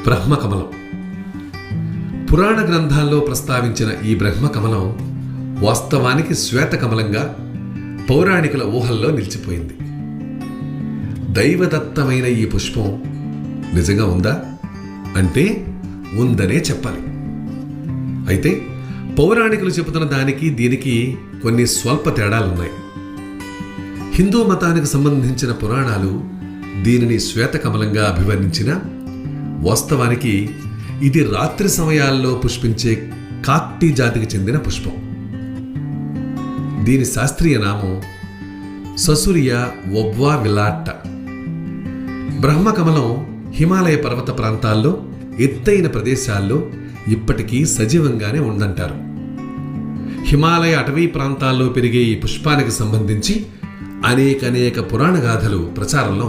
బ్రహ్మకమలం. పురాణ గ్రంథాల్లో ప్రస్తావించిన ఈ బ్రహ్మకమలం వాస్తవానికి శ్వేతకమలంగా పౌరాణికుల ఊహల్లో నిలిచిపోయింది. దైవదత్తమైన ఈ పుష్పం నిజంగా ఉందా అంటే ఉందనే చెప్పాలి. అయితే పౌరాణికులు చెబుతున్న దానికి దీనికి కొన్ని స్వల్ప తేడాలున్నాయి. హిందూ మతానికి సంబంధించిన పురాణాలు దీనిని శ్వేతకమలంగా అభివర్ణించిన వాస్తవానికి ఇది రాత్రి సమయాల్లో పుష్పించే కాక్టీ జాతికి చెందిన పుష్పం. దీని శాస్త్రీయ నామం ససురియా ఒబ్వా విలాట్ట. బ్రహ్మకమలం హిమాలయ పర్వత ప్రాంతాల్లో ఎత్తైన ప్రదేశాల్లో ఇప్పటికీ సజీవంగానే ఉందంటారు. హిమాలయ అటవీ ప్రాంతాల్లో పెరిగే ఈ పుష్పానికి సంబంధించి అనేక పురాణ గాథలు ప్రచారంలో